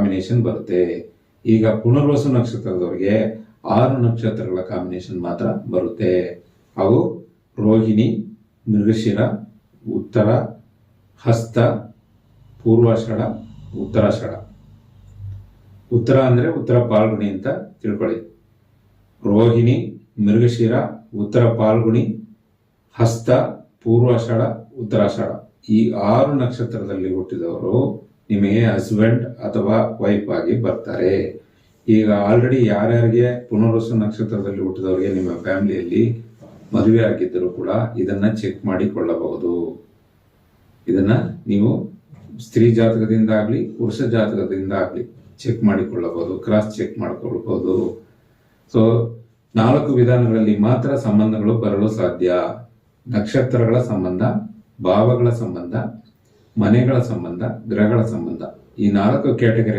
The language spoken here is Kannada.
ಕಾಂಬಿನೇಷನ್ ಬರುತ್ತೆ. ಈಗ ಪುನರ್ವಸು ನಕ್ಷತ್ರದವರಿಗೆ 6 ನಕ್ಷತ್ರಗಳ ಕಾಂಬಿನೇಷನ್ ಮಾತ್ರ ಬರುತ್ತೆ. ಅವು ರೋಹಿಣಿ, ಮೃಗಶಿರ, ಉತ್ತರ, ಹಸ್ತ, ಪೂರ್ವಾಷಾಢ, ಉತ್ತರಾಷಾಢ. ಉತ್ತರ ಅಂದ್ರೆ ಉತ್ತರ ಪಾಲ್ಗುಣಿ ಅಂತ ತಿಳ್ಕೊಳ್ಳಿ. ರೋಹಿಣಿ, ಮೃಗಶಿರ, ಉತ್ತರ ಪಾಲ್ಗುಣಿ, ಹಸ್ತ, ಪೂರ್ವಾಷಾಢ, ಉತ್ತರಾಷಾಢ. ಈ 6 ನಕ್ಷತ್ರದಲ್ಲಿ ಹುಟ್ಟಿದವರು ನಿಮಗೆ ಹಸ್ಬೆಂಡ್ ಅಥವಾ ವೈಫ್ ಆಗಿ ಬರ್ತಾರೆ. ಈಗ ಆಲ್ರೆಡಿ ಯಾರ್ಯಾರಿಗೆ ಪುನರ್ವಸು ನಕ್ಷತ್ರದಲ್ಲಿ ಹುಟ್ಟಿದವರಿಗೆ ನಿಮ್ಮ ಫ್ಯಾಮಿಲಿಯಲ್ಲಿ ಮದುವೆ ಆಗಿದ್ದರೂ ಕೂಡ ಇದನ್ನ ಚೆಕ್ ಮಾಡಿಕೊಳ್ಳಬಹುದು. ಇದನ್ನ ನೀವು ಸ್ತ್ರೀ ಜಾತಕದಿಂದ ಆಗ್ಲಿ ಪುರುಷ ಜಾತಕದಿಂದ ಆಗ್ಲಿ ಚೆಕ್ ಮಾಡಿಕೊಳ್ಳಬಹುದು, ಕ್ರಾಸ್ ಚೆಕ್ ಮಾಡಿಕೊಳ್ಳಬಹುದು. ಸೊ 4 ವಿಧಾನಗಳಲ್ಲಿ ಮಾತ್ರ ಸಂಬಂಧಗಳು ಬರಲು ಸಾಧ್ಯ. ನಕ್ಷತ್ರಗಳ ಸಂಬಂಧ, ಭಾವಗಳ ಸಂಬಂಧ, ಮನೆಗಳ ಸಂಬಂಧ, ಗ್ರಹಗಳ ಸಂಬಂಧ. ಈ 4 ಕ್ಯಾಟಗರಿ